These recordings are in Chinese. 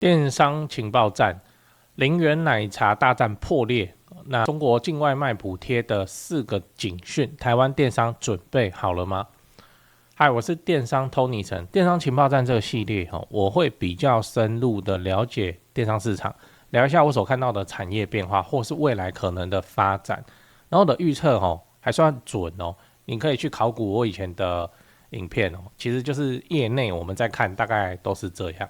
电商情报站，零元奶茶大战破裂。那中国境外卖补贴的4个警讯，台湾电商准备好了吗？嗨，我是电商 Tony 陈。电商情报站这个系列我会比较深入的了解电商市场，聊一下我所看到的产业变化，或是未来可能的发展。然后的预测还算准哦，你可以去考古我以前的影片其实就是业内我们在看，大概都是这样。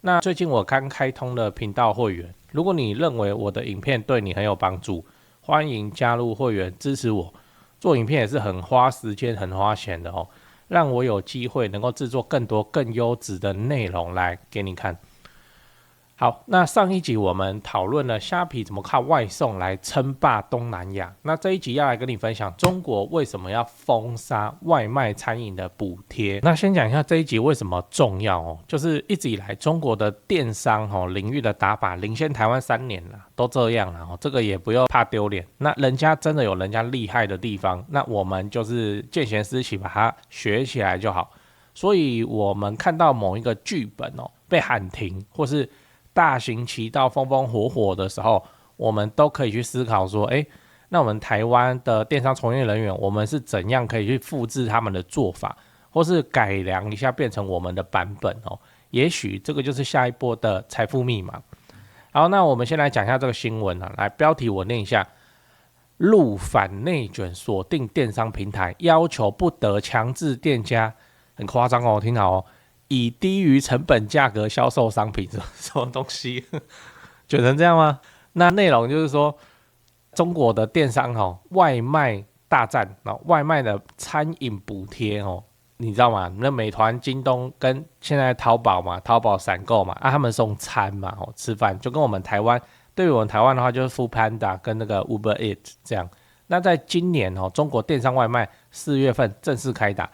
那最近我刚开通了频道会员，如果你认为我的影片对你很有帮助，欢迎加入会员支持我。做影片也是很花时间、很花钱的让我有机会能够制作更多更优质的内容来给你看。好，那上一集我们讨论了虾皮怎么靠外送来称霸东南亚。那这一集要来跟你分享中国为什么要封杀外卖餐饮的补贴。那先讲一下这一集为什么重要就是一直以来中国的电商领域的打法领先台湾3年了，都这样了这个也不用怕丢脸。那人家真的有人家厉害的地方，那我们就是见贤思齐，把它学起来就好。所以我们看到某一个剧本被喊停，或是大行其道风风火火的时候，我们都可以去思考说，那我们台湾的电商从业人员，我们是怎样可以去复制他们的做法，或是改良一下变成我们的版本也许这个就是下一波的财富密码。好，那我们先来讲一下这个新闻来，标题我念一下：陆反内卷锁定电商平台，要求不得强制店家，很夸张听好以低于成本价格销售商品，什么东西卷成这样吗？那内容就是说，中国的电商外卖大战，外卖的餐饮补贴你知道吗？那美团、京东跟现在淘宝嘛，淘宝闪购嘛，他们送餐嘛，吃饭就跟我们台湾，对于我们台湾的话就是 Foodpanda 跟那个 Uber Eats 这样。那在今年中国电商外卖4月份正式开打。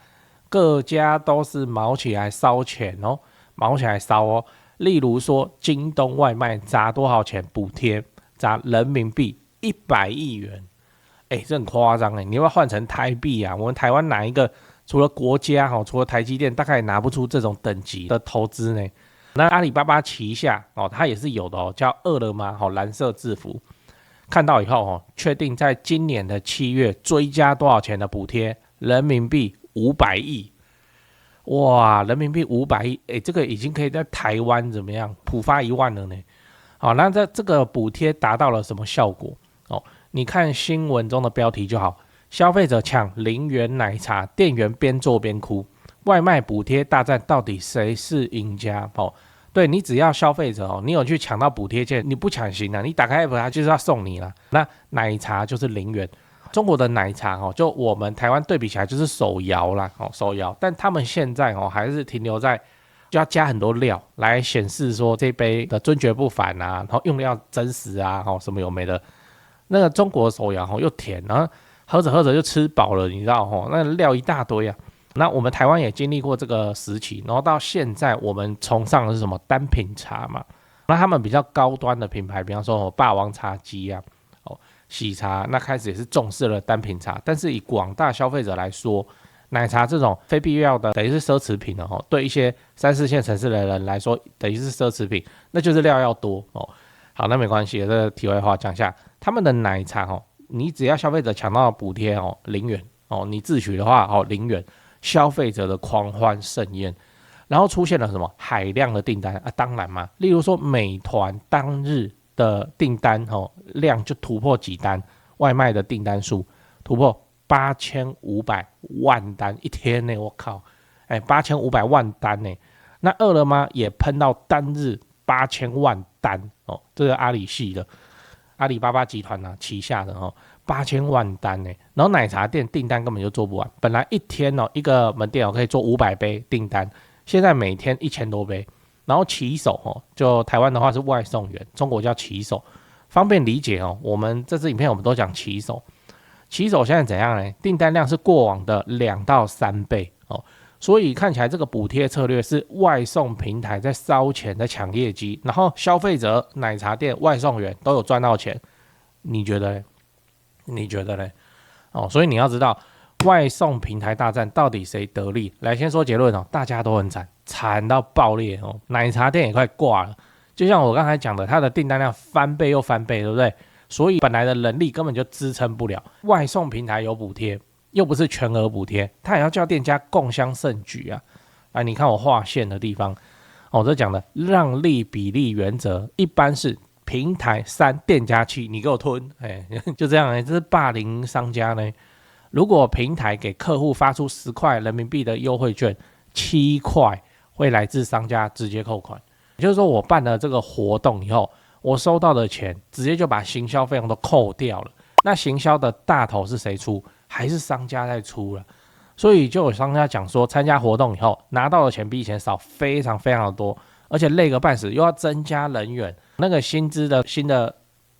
各家都是毛起来烧钱毛起来烧例如说，京东外卖砸多少钱补贴？砸人民币100亿元，这很夸张你要不要换成台币啊？我们台湾哪一个除了国家除了台积电，大概也拿不出这种等级的投资呢？那阿里巴巴旗下它也是有的叫饿了么蓝色制服。看到以后确定在今年的7月追加多少钱的补贴？人民币500亿，哇！人民币500亿，这个已经可以在台湾怎么样普发1万了呢？好，那这个补贴达到了什么效果？你看新闻中的标题就好，消费者抢0元奶茶，店员边做边哭，外卖补贴大战到底谁是赢家？对，你只要消费者你有去抢到补贴券，你不抢行你打开 app 它就是要送你啦。那奶茶就是0元。中国的奶茶就我们台湾对比起来就是手摇啦手摇，但他们现在还是停留在就要加很多料来显示说这杯的尊爵不凡啊，然后用料真实啊什么有没的。那个中国手摇又甜，然后喝着喝着就吃饱了，你知道那料一大堆啊。那我们台湾也经历过这个时期，然后到现在我们崇尚的是什么单品茶嘛？那他们比较高端的品牌，比方说霸王茶姬啊。喜茶那开始也是重视了单品茶，但是以广大消费者来说，奶茶这种非必要的等于是奢侈品了对一些3、4线城市的人来说，等于是奢侈品，那就是料要多好，那没关系，这个题外话讲一下，他们的奶茶你只要消费者抢到补贴0元你自取的话0元，消费者的狂欢盛宴，然后出现了什么海量的订单啊？当然嘛，例如说美团当日的订单量就突破几单，外卖的订单数突破8500万单一天呢，我靠，8500万单呢。那饿了么也喷到单日8000万单这是阿里系的阿里巴巴集团旗下的8000万单呢。然后奶茶店订单根本就做不完，本来一天一个门店可以做500杯订单，现在每天1000多杯。然后骑手就台湾的话是外送员，中国叫骑手，方便理解我们这支影片我们都讲骑手，骑手现在怎样呢？订单量是过往的2到3倍所以看起来这个补贴策略是外送平台在烧钱在抢业绩，然后消费者、奶茶店、外送员都有赚到钱，你觉得呢？你觉得呢？所以你要知道外送平台大战到底谁得利？来先说结论大家都很惨到爆裂奶茶店也快挂了，就像我刚才讲的，它的订单量翻倍又翻倍，对不对？所以本来的人力根本就支撑不了。外送平台有补贴，又不是全额补贴，它也要叫店家共襄盛举啊！来，你看我划线的地方，这讲的让利比例原则，一般是平台3，店家7，你给我吞，就这样，这是霸凌商家呢。如果平台给客户发出10块人民币的优惠券，7块会来自商家直接扣款。也就是说，我办了这个活动以后，我收到的钱直接就把行销费用都扣掉了。那行销的大头是谁出？还是商家在出了？所以就有商家讲说，参加活动以后拿到的钱比以前少非常非常的多，而且累个半死，又要增加人员，那个薪资的新的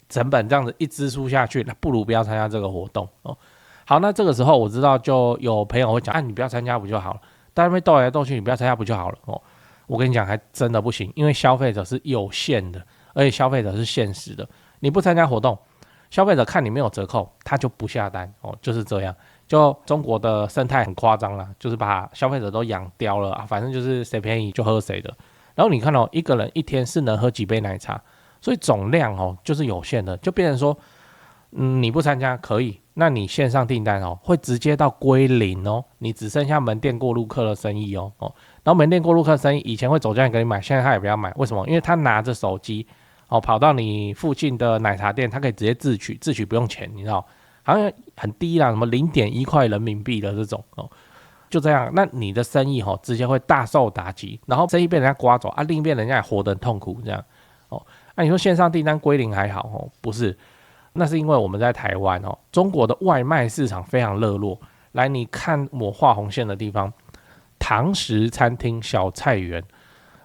成本这样子一支出下去，那不如不要参加这个活动哦。好，那这个时候我知道就有朋友会讲，你不要参加不就好了？在那边斗来斗去，你不要参加不就好了哦？我跟你讲，还真的不行，因为消费者是有限的，而且消费者是现实的。你不参加活动，消费者看你没有折扣，他就不下单哦，就是这样。就中国的生态很夸张啦，就是把消费者都养刁了啊，反正就是谁便宜就喝谁的。然后你看一个人一天是能喝几杯奶茶，所以总量就是有限的，就变成说，你不参加可以，那你线上订单会直接到归零哦，你只剩下门店过路客的生意哦。然后门店过路客生意以前会走进来给你买，现在他也不要买，为什么？因为他拿着手机跑到你附近的奶茶店，他可以直接自取不用钱，你知道，好像很低啦，什么0.1块人民币的这种就这样，那你的生意直接会大受打击，然后生意被人家刮走啊，另一边人家也活得很痛苦这样那你说线上订单归零还好不是，那是因为我们在台湾中国的外卖市场非常热络。来，你看我画红线的地方，堂食餐厅小菜园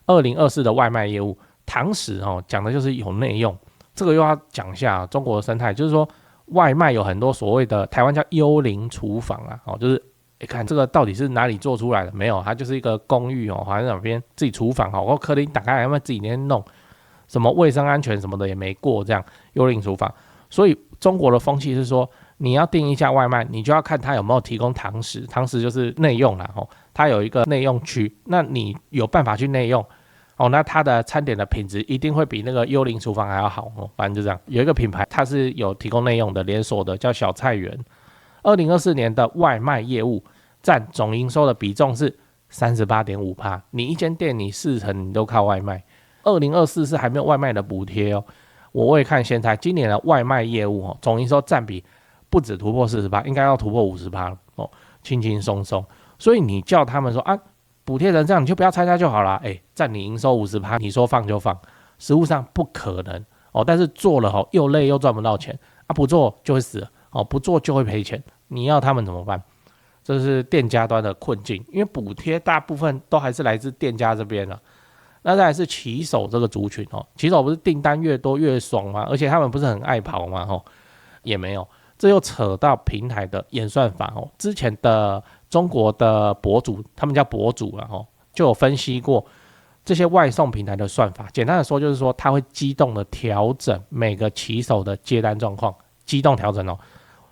2024的外卖业务，堂食讲的就是有内用，这个又要讲一下中国的生态，就是说外卖有很多所谓的台湾叫幽灵厨房啊就是看这个到底是哪里做出来的？没有，它就是一个公寓好像哪边自己厨房或客厅打开来，要不然自己那边弄，什么卫生安全什么的也没过，这样幽灵厨房。所以中国的风气是说，你要订一家外卖，你就要看他有没有提供堂食，堂食就是内用啦它有一个内用区，那你有办法去内用那它的餐点的品质一定会比那个幽灵厨房还要好反正就这样。有一个品牌它是有提供内用的连锁的，叫小菜园。2024年的外卖业务占总营收的比重是 38.5%， 你一间店你40%你都靠外卖。2024是还没有外卖的补贴我会看现在今年的外卖业务总营收占比不止突破 40%， 应该要突破 50% 轻轻松松。所以你叫他们说补贴成这样你就不要参加就好了，占你营收 50%， 你说放就放，实务上不可能但是做了又累又赚不到钱不做就会死不做就会赔钱，你要他们怎么办？这是店家端的困境，因为补贴大部分都还是来自店家这边那再来是骑手这个族群骑手不是订单越多越爽吗？而且他们不是很爱跑吗也没有，这又扯到平台的演算法之前的中国的博主，他们叫博主就有分析过这些外送平台的算法。简单的说就是说，他会机动的调整每个骑手的接单状况，机动调整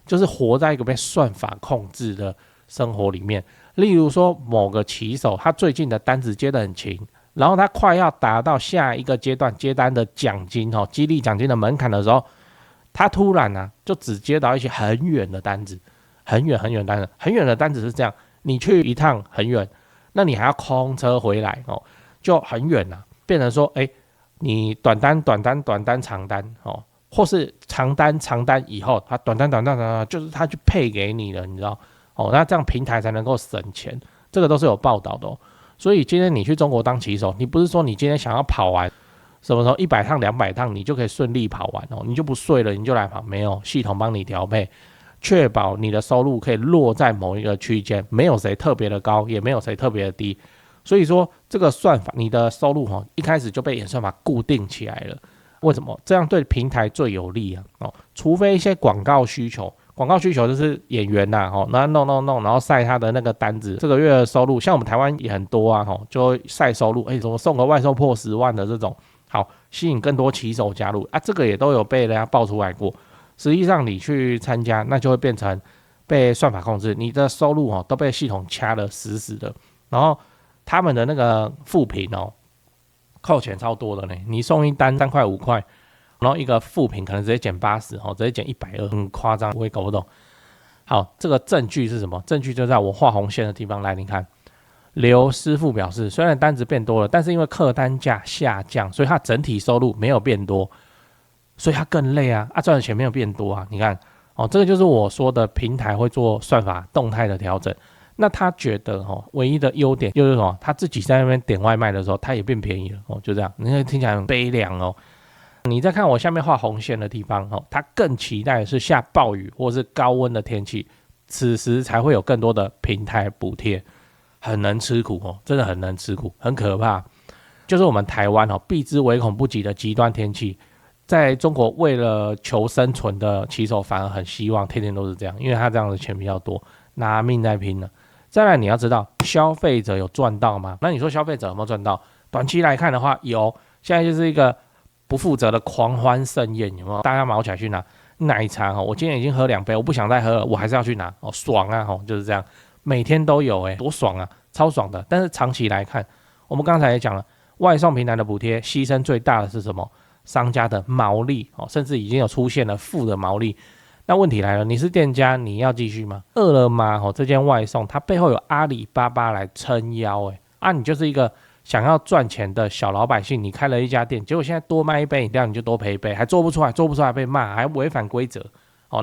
就是活在一个被算法控制的生活里面。例如说某个骑手他最近的单子接得很勤，然后他快要达到下一个阶段接单的奖金激励奖金的门槛的时候，他突然就只接到一些很远的单子，很远的单子，很远的单子是这样，你去一趟很远，那你还要空车回来就很远变成说你短单长单或是长单以后他短单就是他去配给你了，你知道那这样平台才能够省钱，这个都是有报道的所以今天你去中国当骑手，你不是说你今天想要跑完什么时候100趟200趟你就可以顺利跑完你就不睡了你就来跑，没有，系统帮你调配，确保你的收入可以落在某一个区间，没有谁特别的高，也没有谁特别的低。所以说这个算法，你的收入一开始就被演算法固定起来了。为什么？这样对平台最有利除非一些广告需求就是演员那弄，然后晒他的那个单子，这个月的收入，像我们台湾也很多就会晒收入，怎么送个外送破10万的这种，好吸引更多骑手加入这个也都有被人家爆出来过。实际上你去参加，那就会变成被算法控制，你的收入都被系统掐得死死的，然后他们的那个负评扣钱超多的呢。你送一单3块5块，然后一个副品可能直接减80，直接减120，很夸张，我也搞不懂。好，这个证据是什么？证据就在我画红线的地方来，你看。刘师傅表示，虽然单子变多了，但是因为客单价下降，所以他整体收入没有变多，所以他更累啊，赚的钱没有变多啊。你看，这个就是我说的平台会做算法动态的调整。那他觉得唯一的优点就是什么？他自己在那边点外卖的时候，他也变便宜了就这样。你看听起来很悲凉哦。你再看我下面画红线的地方他更期待的是下暴雨或是高温的天气，此时才会有更多的平台补贴。很能吃苦真的很能吃苦，很可怕。就是我们台湾避之唯恐不及的极端天气，在中国为了求生存的骑手反而很希望天天都是这样，因为他这样的钱比较多，拿命在拼了。再来你要知道，消费者有赚到吗？那你说消费者有没有赚到？短期来看的话，有。现在就是一个不负责的狂欢盛宴，有没有？大家毛起来去拿奶茶我今天已经喝2杯，我不想再喝了，我还是要去拿爽啊就是这样。每天都有多爽啊，超爽的。但是长期来看，我们刚才也讲了，外送平台的补贴牺牲最大的是什么？商家的毛利甚至已经有出现了负的毛利。那问题来了，你是店家，你要继续吗？饿了么这间外送，它背后有阿里巴巴来撑腰你就是一个想要赚钱的小老百姓，你开了一家店，结果现在多卖一杯饮料你就多赔一杯，还做不出来被骂，还违反规则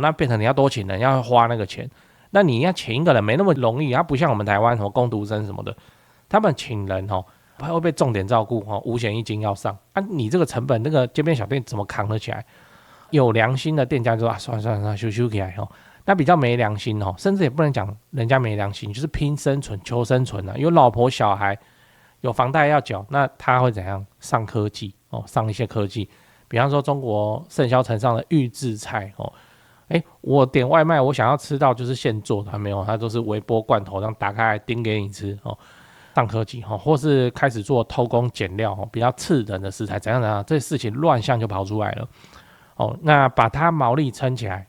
那变成你要多请人，要花那个钱。那你要请一个人没那么容易，他不像我们台湾工读生什么的，他们请人会被重点照顾五险一金要上你这个成本那个街边小店怎么扛得起来？有良心的店家就说算了修起来那比较没良心甚至也不能讲人家没良心，就是拼生存求生存有老婆小孩，有房贷要缴，那他会怎样？上科技上一些科技，比方说中国盛嚣尘上的预制菜我点外卖，我想要吃到就是现做的，没有，它都是微波罐头，这样打开来叮给你吃上科技或是开始做偷工减料比较次等的食材，怎样，这事情乱象就跑出来了那把它毛利撑起来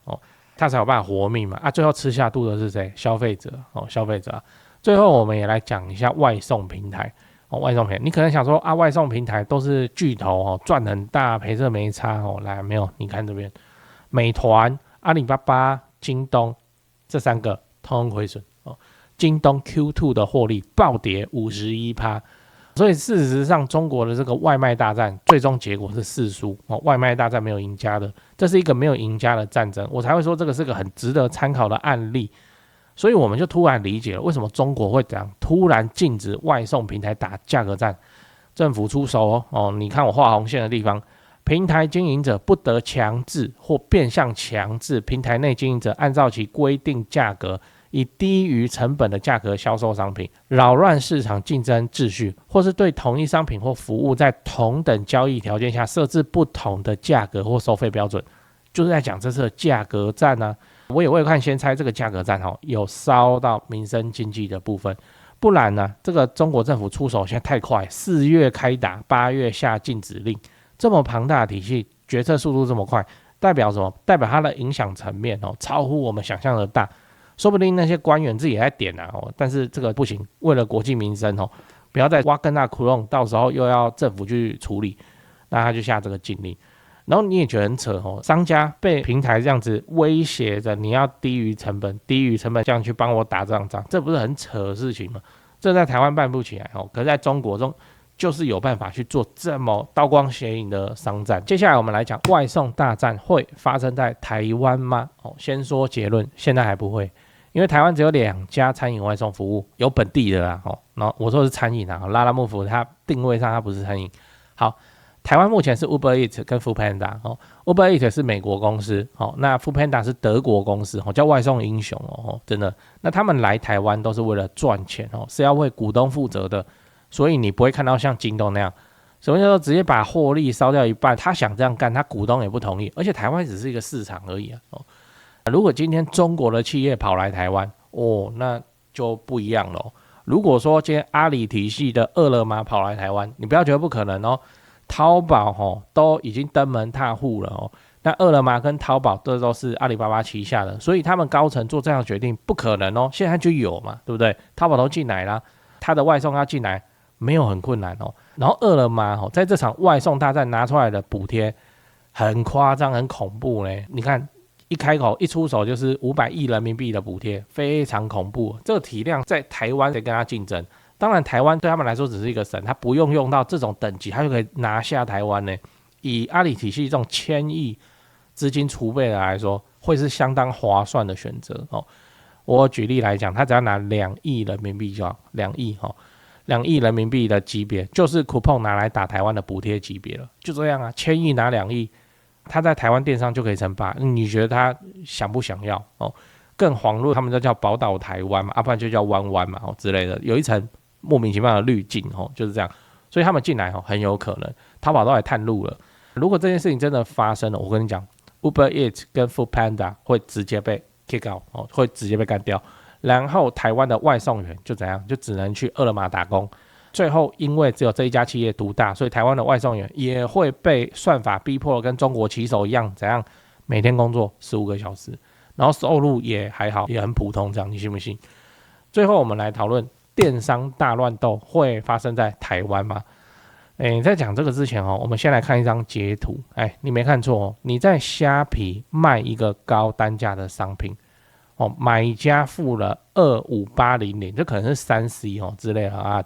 它才有办法活命嘛最后吃下肚的是谁？消费者消费者最后我们也来讲一下外送平台外送平台，你可能想说外送平台都是巨头赚很大，赔这没差来没有？你看这边，美团、阿里巴巴、京东这3个通通亏损京东 Q2 的获利暴跌51%，所以事实上中国的这个外卖大战最终结果是4输外卖大战没有赢家的，这是一个没有赢家的战争，我才会说这个是个很值得参考的案例。所以我们就突然理解了为什么中国会这样突然禁止外送平台打价格战，政府出手你看我画红线的地方，平台经营者不得强制或变相强制平台内经营者按照其规定价格，以低于成本的价格销售商品，扰乱市场竞争秩序，或是对同一商品或服务在同等交易条件下设置不同的价格或收费标准，就是在讲这次的价格战我也会看先猜这个价格战有烧到民生经济的部分，不然呢这个中国政府出手现在太快，4月开打，8月下禁止令，这么庞大的体系，决策速度这么快，代表什么？代表它的影响层面超乎我们想象的大，说不定那些官员自己也在点但是这个不行，为了国计民生不要再挖更大窟窿，到时候又要政府去处理，那他就下这个禁令。然后你也觉得很扯商家被平台这样子威胁着，你要低于成本这样去帮我打这场仗，这不是很扯的事情吗？这在台湾办不起来可是在中国中就是有办法去做这么刀光血影的商战。接下来我们来讲外送大战会发生在台湾吗？先说结论，现在还不会，因为台湾只有2家餐饮外送服务，有本地的啦然后我说的是餐饮拉拉木夫它定位上它不是餐饮。好，台湾目前是 Uber Eats 跟 Foodpanda Uber Eats 是美国公司那 Foodpanda 是德国公司叫外送英雄真的。那他们来台湾都是为了赚钱是要为股东负责的，所以你不会看到像京东那样，什么叫做直接把获利烧掉一半，他想这样干，他股东也不同意，而且台湾只是一个市场而已如果今天中国的企业跑来台湾那就不一样了如果说今天阿里体系的饿了么跑来台湾，你不要觉得不可能淘宝都已经登门踏户了那饿了么跟淘宝这都是阿里巴巴旗下的，所以他们高层做这样的决定不可能现在就有嘛，对不对？淘宝都进来了，他的外送要进来没有很困难然后饿了么在这场外送大战拿出来的补贴很夸张很恐怖呢，你看一开口一出手就是500亿人民币的补贴，非常恐怖。这个体量在台湾谁跟他竞争？当然台湾对他们来说只是一个省，他不用用到这种等级他就可以拿下台湾呢。以阿里体系这种1000亿资金储备的来说，会是相当划算的选择我举例来讲，他只要拿2亿人民币就好，2亿人民币的级别，就是 coupon 拿来打台湾的补贴级别了，就这样啊，1000亿拿2亿，他在台湾电商就可以称霸，你觉得他想不想要更遑论他们就叫宝岛台湾嘛，不然就叫湾湾嘛之类的，有一层莫名其妙的滤镜就是这样，所以他们进来很有可能，淘宝都来探路了。如果这件事情真的发生了，我跟你讲 ，Uber Eats 跟 Foodpanda 会直接被 kick out 会直接被干掉。然后台湾的外送员就怎样，就只能去饿了么打工。最后因为只有这一家企业独大，所以台湾的外送员也会被算法逼迫跟中国棋手一样，怎样每天工作15个小时，然后收入也还好，也很普通，这样你信不信？最后我们来讨论电商大乱斗会发生在台湾吗？在讲这个之前我们先来看一张截图。你没看错你在虾皮卖一个高单价的商品买家付了25800，这可能是3C之类的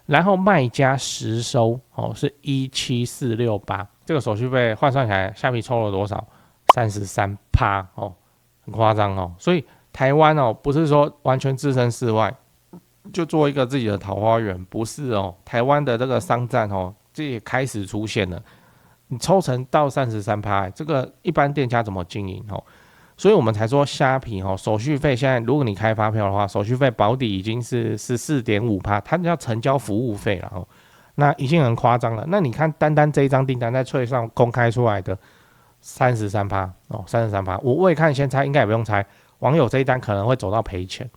然后卖家实收是17468，这个手续费换算起来，虾皮抽了多少？33%很夸张所以台湾不是说完全置身事外，就做一个自己的桃花源，不是台湾的这个商战这也开始出现了，你抽成到33%，这个一般店家怎么经营所以我们才说虾皮手续费现在如果你开发票的话，手续费保底已经是 14.5%， 它叫成交服务费了那已经很夸张了。那你看单单这一张订单在脆上公开出来的 33%，33%，我未看先猜，应该也不用猜，网友这一单可能会走到赔钱，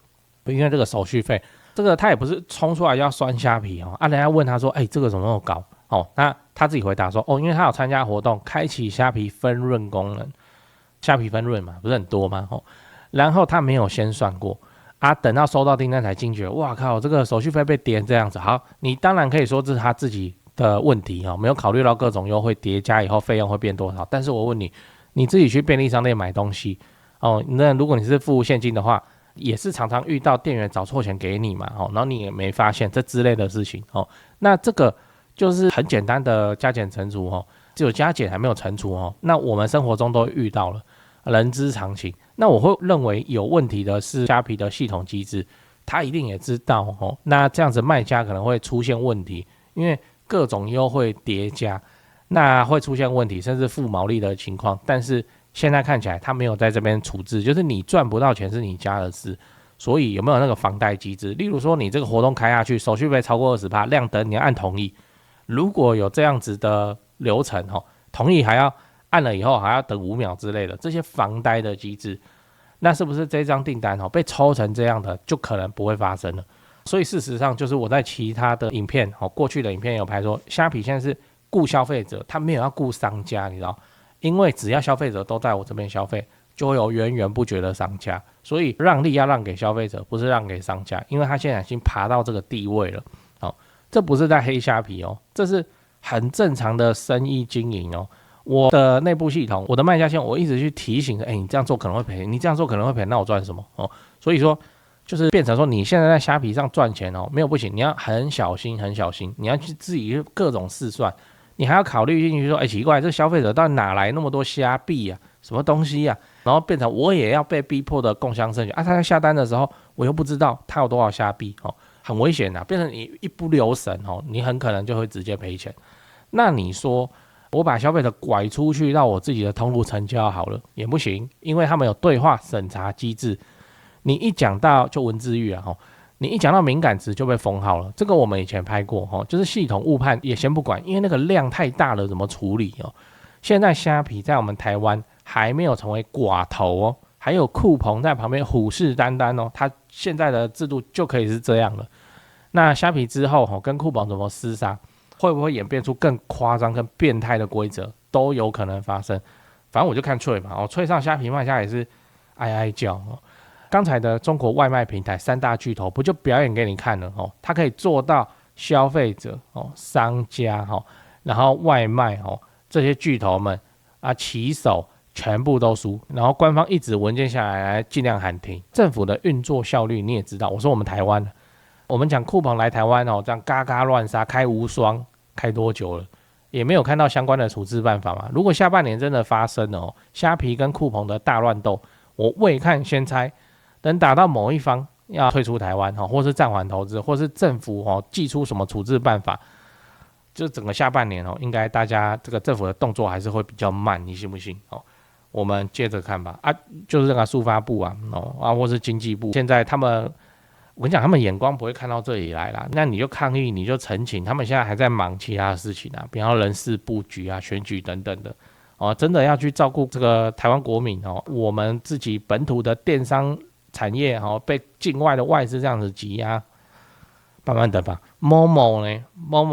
因为这个手续费，这个他也不是冲出来要酸虾皮人家问他说这个怎么那么高那他自己回答说因为他有参加活动，开启虾皮分润功能，虾皮分润嘛，不是很多吗然后他没有先算过等到收到订单才惊觉，哇靠，这个手续费被叠这样子。好，你当然可以说这是他自己的问题没有考虑到各种优惠叠加以后费用会变多少。但是我问你，你自己去便利商店买东西那如果你是付现金的话，也是常常遇到店员找错钱给你嘛然后你也没发现这之类的事情那这个就是很简单的加减乘除只有加减还没有乘除那我们生活中都遇到了，人之常情。那我会认为有问题的是虾皮的系统机制，他一定也知道那这样子卖家可能会出现问题，因为各种优惠叠加，那会出现问题，甚至负毛利的情况。但是现在看起来他没有在这边处置，就是你赚不到钱是你家的事。所以有没有那个防贷机制？例如说你这个活动开下去，手续费超过 20%， 亮灯你要按同意。如果有这样子的流程同意还要按了以后还要等5秒之类的，这些防呆的机制，那是不是这张订单被抽成这样的就可能不会发生了？所以事实上就是我在其他的影片过去的影片有拍说，虾皮现在是顾消费者，他没有要顾商家，你知道，因为只要消费者都在我这边消费，就会有源源不绝的商家，所以让利要让给消费者，不是让给商家，因为他现在已经爬到这个地位了这不是在黑虾皮这是很正常的生意经营我的内部系统，我的卖家系统，我一直去提醒你这样做可能会赔，你这样做可能会赔，那我赚什么所以说就是变成说你现在在虾皮上赚钱没有不行，你要很小心很小心，你要去自己各种试算，你还要考虑进去说奇怪，这消费者到底哪来那么多虾币什么东西然后变成我也要被逼迫的共襄盛举他在下单的时候我又不知道他有多少虾币很危险变成你一不留神你很可能就会直接赔钱。那你说我把消费者拐出去到我自己的通路成交好了也不行，因为他们有对话审查机制，你一讲到就文字狱你一讲到敏感值就被封号了。这个我们以前拍过就是系统误判也先不管，因为那个量太大了怎么处理现在虾皮在我们台湾还没有成为寡头还有酷鹏在旁边虎视眈眈它现在的制度就可以是这样了。那虾皮之后跟酷鹏怎么厮杀，会不会演变出更夸张更变态的规则，都有可能发生。反正我就看脆嘛脆上虾皮卖家也是哀哀叫刚才的中国外卖平台3大巨头不就表演给你看了它可以做到消费者商家然后外卖这些巨头们啊旗手全部都输，然后官方一纸文件下来尽量喊停。政府的运作效率你也知道，我说我们台湾，我们讲酷鹏来台湾这样嘎嘎乱杀，开无双开多久了？也没有看到相关的处置办法嘛。如果下半年真的发生了虾皮跟酷鹏的大乱斗，我未看先猜，等打到某一方要退出台湾或是暂缓投资，或是政府祭出什么处置办法，就整个下半年应该大家这个政府的动作还是会比较慢，你信不信？我们接着看吧。就是这个速发部或是经济部，现在他们。我跟你讲，他们眼光不会看到这里来啦，那你就抗议，你就陈情，他们现在还在忙其他的事情比方人事布局选举等等的真的要去照顾这个台湾国民我们自己本土的电商产业被境外的外资这样子挤压，慢慢等吧。某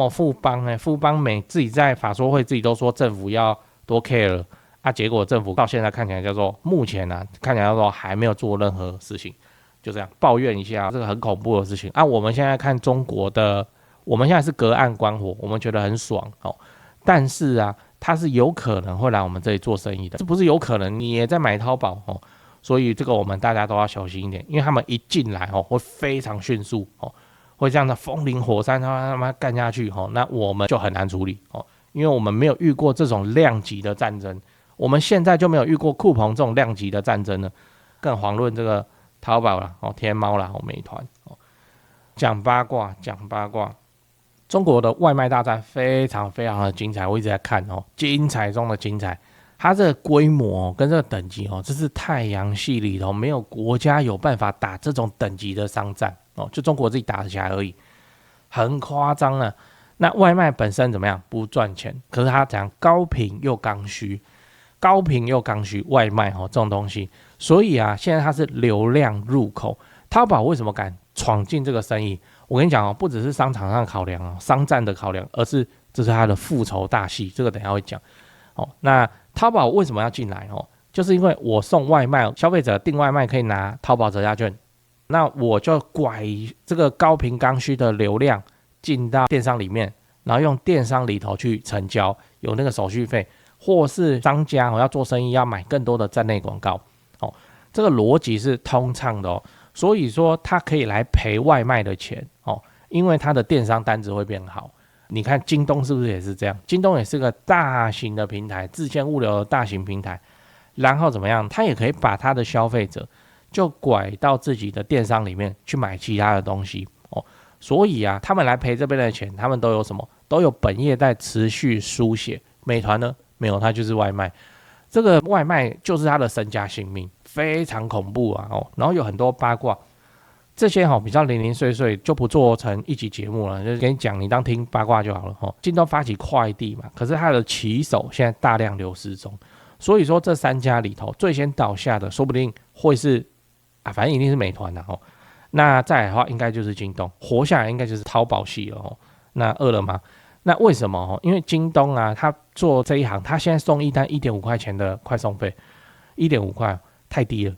富邦美自己在法说会自己都说政府要多 care 了结果政府到现在看起来叫做目前看起来叫做还没有做任何事情。就这样抱怨一下这个很恐怖的事情我们现在看中国的，我们现在是隔岸观火，我们觉得很爽但是它是有可能会来我们这里做生意的，这不是有可能，你也在买淘宝所以这个我们大家都要小心一点，因为他们一进来会非常迅速会这样的风林火山他妈干下去那我们就很难处理因为我们没有遇过这种量级的战争，我们现在就没有遇过酷鹏这种量级的战争了，更遑论这个淘宝啦天猫啦美团讲八卦，中国的外卖大战非常非常的精彩，我一直在看精彩中的精彩。它这个规模跟这个等级这是太阳系里头没有国家有办法打这种等级的商战就中国自己打得起来而已，很夸张啊。那外卖本身怎么样？不赚钱，可是它讲高频又刚需，外卖这种东西，所以现在它是流量入口。淘宝为什么敢闯进这个生意？我跟你讲不只是商场上的考量商战的考量，而是这是它的复仇大戏，这个等一下会讲那淘宝为什么要进来就是因为我送外卖，消费者订外卖可以拿淘宝折价券，那我就拐这个高频刚需的流量进到电商里面，然后用电商里头去成交，有那个手续费，或是商家要做生意要买更多的站内广告这个逻辑是通畅的所以说他可以来赔外卖的钱因为他的电商单子会变好。你看京东是不是也是这样？京东也是个大型的平台，自建物流的大型平台，然后怎么样？他也可以把他的消费者就拐到自己的电商里面去买其他的东西所以他们来赔这边的钱，他们都有什么？都有本业在持续书写。美团呢？没有，它就是外卖。这个外卖就是他的身家性命，非常恐怖然后有很多八卦。这些比较零零碎碎就不做成一集节目了，就是跟你讲，你当听八卦就好了京东发起快递嘛，可是它的骑手现在大量流失中，所以说这三家里头最先倒下的，说不定会是反正一定是美团那再来的话，应该就是京东，活下来应该就是淘宝系了那饿了吗？那为什么因为京东他做这一行，他现在送一单 1.5 块钱的快送费，1.5块太低了。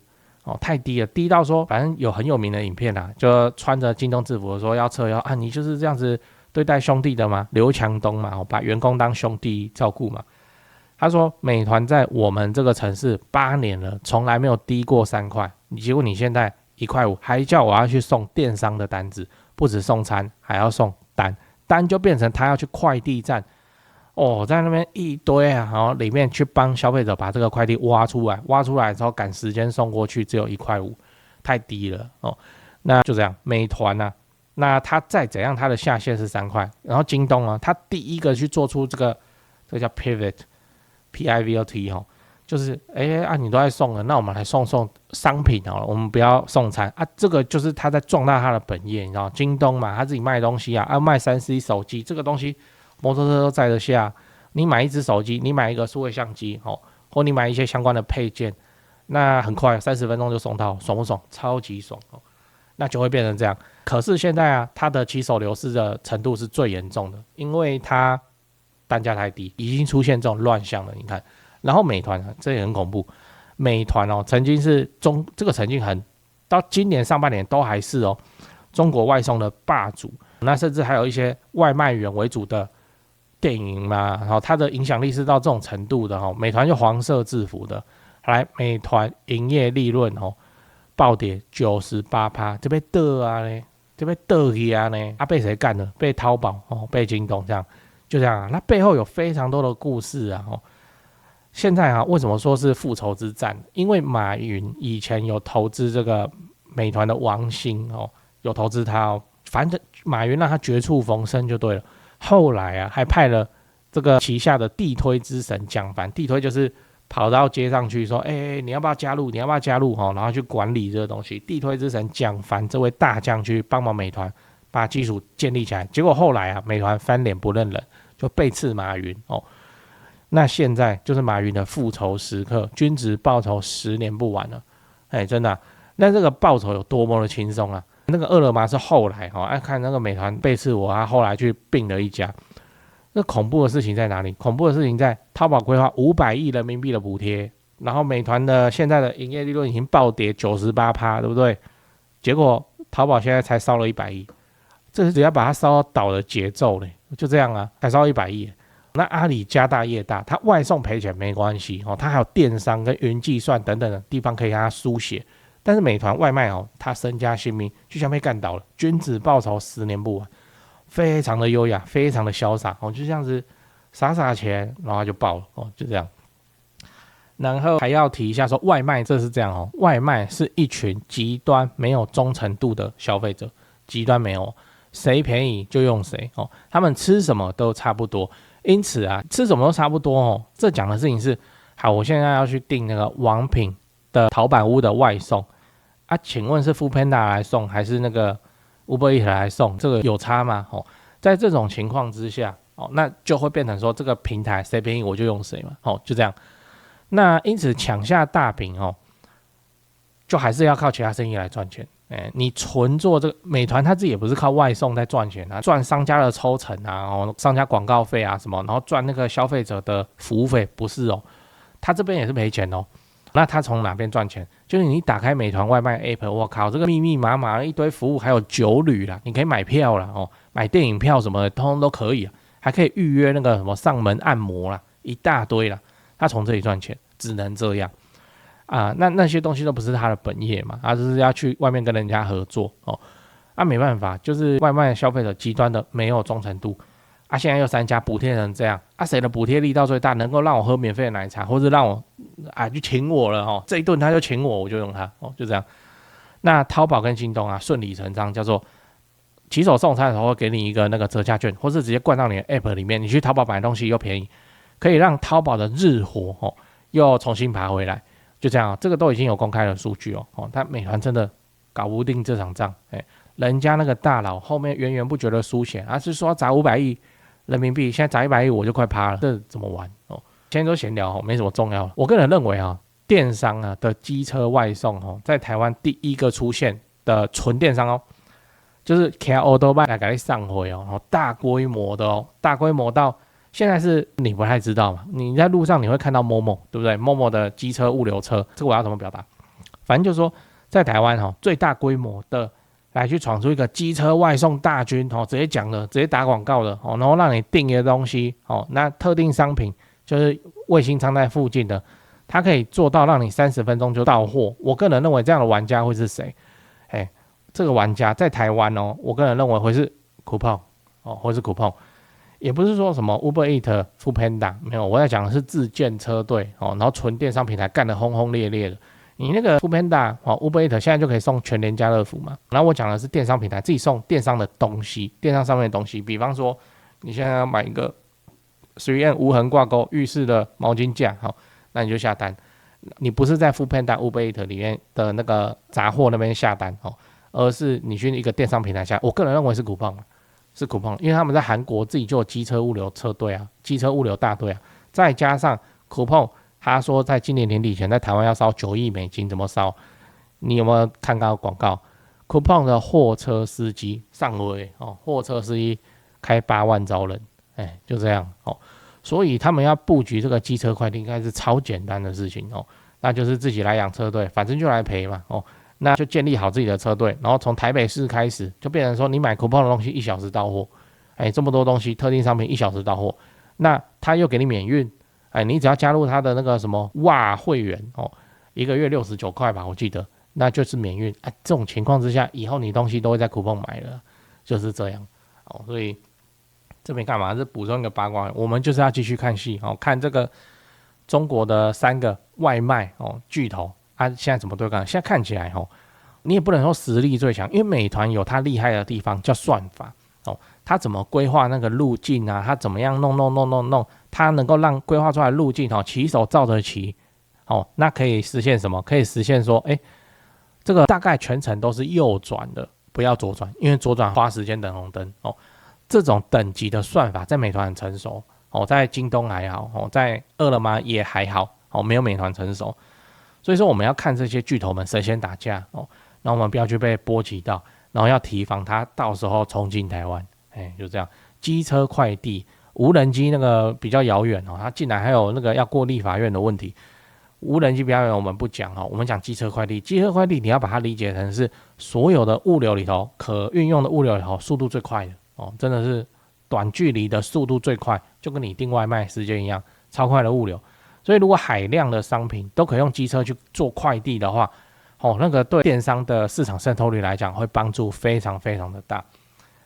太低了，低到说反正有很有名的影片就穿着京东制服说要撤腰你就是这样子对待兄弟的吗？刘强东嘛把员工当兄弟照顾嘛。他说美团在我们这个城市8年了，从来没有低过3块，结果你现在1块5，还叫我要去送电商的单子，不止送餐还要送单就变成他要去快递站在那边一堆然后里面去帮消费者把这个快递挖出来之后赶时间送过去，只有1块5，太低了那就这样，美团那他再怎样，他的下限是3块，然后京东他第一个去做出这个叫 pivot 就是你都在送了，那我们来送商品好了，我们不要送餐这个就是他在壮大他的本业，你知道京东嘛，他自己卖东西卖 3C 手机，这个东西摩托车都载得下，你买一只手机，你买一个数位相机或你买一些相关的配件，那很快30分钟就送到，爽不爽？超级爽那就会变成这样。可是现在它的骑手流失的程度是最严重的，因为它单价太低，已经出现这种乱象了。你看，然后美团这也很恐怖，美团曾经是这个曾经到今年上半年都还是中国外送的霸主。那甚至还有一些外卖员为主的电影嘛，然后它的影响力是到这种程度的美团就黄色制服的，来美团营业利润暴跌98%，这被得啊呢，这被得去啊呢，被谁干的？被淘宝被京东这样，就这样啊。那背后有非常多的故事啊现在为什么说是复仇之战？因为马云以前有投资这个美团的王兴有投资他反正马云让他绝处逢生就对了。后来还派了这个旗下的地推之神蒋凡，地推就是跑到街上去说，你要不要加入？你要不要加入？然后去管理这个东西。地推之神蒋凡这位大将去帮忙美团把基础建立起来，结果后来美团翻脸不认人，就背刺马云那现在就是马云的复仇时刻，均值报仇10年不晚了，真的那这个报仇有多么的轻松啊！那个饿了么是后来看那个美团背刺我，他后来去并了一家。那恐怖的事情在哪里？恐怖的事情在淘宝规划500亿人民币的补贴，然后美团的现在的营业利润已经暴跌98%，对不对？结果淘宝现在才烧了100亿，这是只要把它烧到倒的节奏嘞，就这样啊，才烧100亿。那阿里家大业大，它外送赔钱没关系它还有电商跟云计算等等的地方可以让它书写。但是美团外卖它身家性命就像被干倒了，君子报仇10年不晚，非常的优雅，非常的潇洒就这样子撒钱，然后就爆了就这样。然后还要提一下说，外卖这是这样外卖是一群极端没有忠诚度的消费者，极端没有，谁便宜就用谁他们吃什么都差不多，因此吃什么都差不多这讲的事情是，好，我现在要去订那个王品的陶板屋的外送请问是 Foodpanda 来送还是那个 Uber Eats 来送？这个有差吗？在这种情况之下那就会变成说这个平台谁便宜我就用谁嘛就这样。那因此抢下大饼就还是要靠其他生意来赚钱。你纯做这个美团，他自己也不是靠外送在赚钱赚商家的抽成商家广告费什么，然后赚那个消费者的服务费，不是他这边也是赔钱那他从哪边赚钱？就是你打开美团外卖 App， 我靠，这个密密麻麻一堆服务，还有酒旅啦，你可以买票啦买电影票什么的，通通都可以还可以预约那个什么上门按摩啦，一大堆啦。他从这里赚钱，只能这样那些东西都不是他的本业嘛，他就是要去外面跟人家合作没办法，就是外卖消费者极端的没有忠诚度现在又3家补贴成这样谁的补贴力道最大，能够让我喝免费的奶茶，或者让我就请我了这一顿他就请我就用它就这样。那淘宝跟京东顺理成章叫做骑手送餐的时候会给你一个那个折价券，或是直接灌到你的 App 里面，你去淘宝买东西又便宜，可以让淘宝的日活又重新爬回来，就这样这个都已经有公开的数据但美团真的搞不定这场仗人家那个大佬后面源源不绝的输钱是说砸500亿人民币，现在砸100亿我就快趴了，这怎么玩现在都闲聊没什么重要。我个人认为电商的机车外送在台湾第一个出现的纯电商就是骑欧多拜来给你上回大规模的大规模到现在是你不太知道嘛？你在路上你会看到 Momo， 对不对？Momo 的机车物流车，这个我要怎么表达？反正就是说，在台湾最大规模的来去闯出一个机车外送大军直接讲的，直接打广告的然后让你订一个东西那特定商品就是卫星仓在附近的，它可以做到让你30分钟就到货。我个人认为这样的玩家会是谁？这个玩家在台湾我个人认为会是 Coupon 或是 Coupon。也不是说什么 Uber Eats、Foodpanda 没有，我在讲的是自建车队然后纯电商平台干得轰轰烈烈的。你那个 Foodpanda、Uber Eats 现在就可以送全联家乐福嘛。然后我讲的是电商平台自己送电商的东西，电商上面的东西，比方说你现在要买一个 3M 无痕挂钩浴室的毛巾架那你就下单。你不是在 Foodpanda、Uber Eats 里面的那个杂货那边下单而是你去一个电商平台下，我个人认为是Coupon是 Coupon， 因为他们在韩国自己就有机车物流车队机车物流大队再加上 Coupon， 他说在今年年底前在台湾要烧9亿美金，怎么烧？你有没有看到广告 ？Coupon 的货车司机上位货车司机开8万招人，就这样所以他们要布局这个机车快递应该是超简单的事情那就是自己来养车队，反正就来赔嘛那就建立好自己的车队，然后从台北市开始，就变成说你买 coupon 的东西1小时到货，这么多东西特定商品1小时到货，那他又给你免运，你只要加入他的那个什么哇会员1个月69块吧，我记得，那就是免运这种情况之下，以后你东西都会在 coupon 买了，就是这样所以这边干嘛？是补充一个八卦，我们就是要继续看戏看这个中国的3个外卖巨头现在怎么对抗？现在看起来你也不能说实力最强，因为美团有它厉害的地方叫算法它怎么规划那个路径啊？它怎么样弄？它能够让规划出来的路径骑手照着骑那可以实现什么？可以实现说，这个大概全程都是右转的，不要左转，因为左转花时间等红灯这种等级的算法在美团很成熟在京东还好在饿了么也还好没有美团成熟。所以说我们要看这些巨头们谁先打架然后我们不要去被波及到，然后要提防他到时候冲进台湾。就这样，机车快递、无人机那个比较遥远它进来还有那个要过立法院的问题。无人机比较远我们不讲我们讲机车快递。机车快递你要把它理解成是所有的物流里头可运用的物流里头速度最快的真的是短距离的速度最快，就跟你订外卖时间一样，超快的物流。所以如果海量的商品都可以用机车去做快递的话那个对电商的市场渗透率来讲会帮助非常非常的大。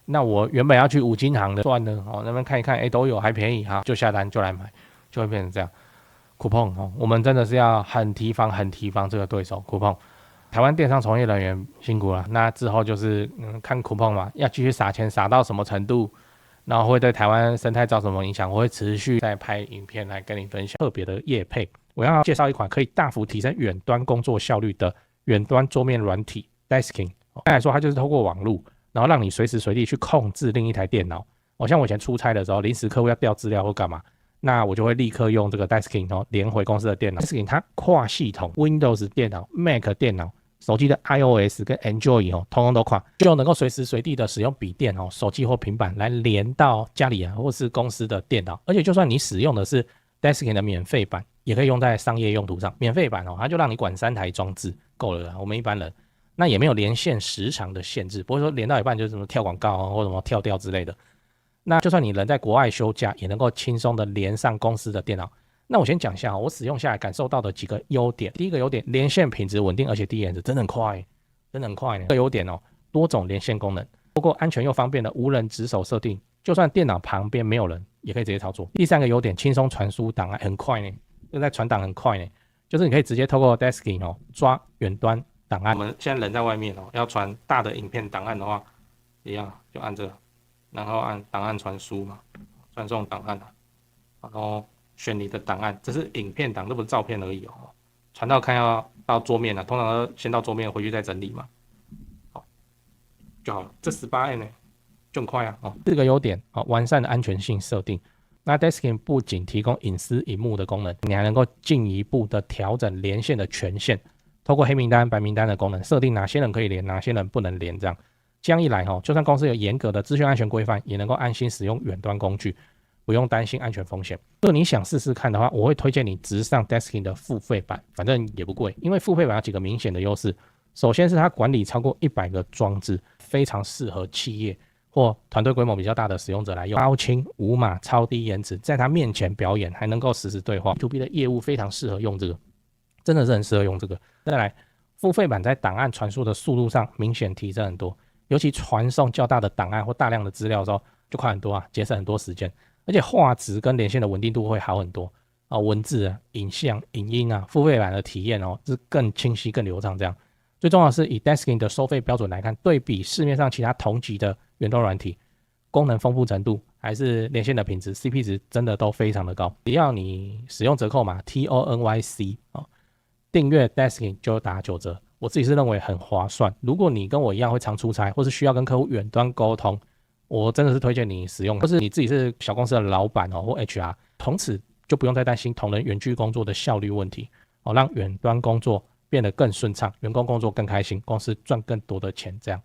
那我原本要去五金行的算了那边看一看都有还便宜就下单就来买，就会变成这样。coupon我们真的是要很提防这个对手 coupon。台湾电商从业人员辛苦了，那之后就是看 coupon 嘛，要继续撒钱撒到什么程度，然后会对台湾生态造成什么影响，我会持续再拍影片来跟你分享。特别的业配，我要介绍一款可以大幅提升远端工作效率的远端桌面软体 Desking。刚才说它就是透过网络，然后让你随时随地去控制另一台电脑。像我以前出差的时候，临时客户要调资料或干嘛，那我就会立刻用这个 Desking 连回公司的电脑。Desking 它跨系统 Windows 电脑、Mac 电脑、手机的 iOS 跟 Android 通通都跨，就能够随时随地的使用笔电手机或平板来连到家里或是公司的电脑。而且就算你使用的是 Desking 的免费版，也可以用在商业用途上。免费版它就让你管3台装置够了我们一般人那也没有连线时长的限制，不会说连到一半就什么跳广告或什么跳掉之类的。那就算你人在国外休假，也能够轻松的连上公司的电脑。那我先讲一下我使用下来感受到的几个优点。第一个优点，连线品质稳定，而且低延迟，真的很快，真的很快呢。第二个优点多种连线功能，不过安全又方便的无人值守设定，就算电脑旁边没有人，也可以直接操作。第三个优点，轻松传输档案，很快呢，就在传档很快呢，就是你可以直接透过 Desking 抓远端档案。我们现在人在外面要传大的影片档案的话，一样就按这个，然后按档案传输嘛，传送档案然后选你的档案，这是影片档，这不是照片而已传到看要到桌面通常都先到桌面回去再整理嘛，就好了。这 18M 呢就很快这个优点完善的安全性设定。那 Desking 不仅提供隐私萤幕的功能，你还能够进一步的调整连线的权限，透过黑名单、白名单的功能，设定哪些人可以连，哪些人不能连，这样一来就算公司有严格的资讯安全规范，也能够安心使用远端工具，不用担心安全风险。如果你想试试看的话，我会推荐你直上 Desking 的付费版，反正也不贵。因为付费版有几个明显的优势，首先是它管理超过100个装置，非常适合企业或团队规模比较大的使用者来用，高清无码超低延迟，在他面前表演还能够实时对话。B2B 的业务非常适合用这个，真的是很适合用这个。再来，付费版在档案传输的速度上明显提升很多，尤其传送较大的档案或大量的资料的时候就快很多节省很多时间，而且画质跟连线的稳定度会好很多文字影像、影音付费版的体验是更清晰、更流畅这样。最重要的是，以 Desking 的收费标准来看，对比市面上其他同级的远端软体，功能丰富程度还是连线的品质 CP 值真的都非常的高。只要你使用折扣码 TONYC 订阅 Desking 就打9折，我自己是认为很划算。如果你跟我一样会常出差，或是需要跟客户远端沟通，我真的是推荐你使用。或是你自己是小公司的老板或 HR， 从此就不用再担心同仁远距工作的效率问题让远端工作变得更顺畅，员工工作更开心，公司赚更多的钱这样。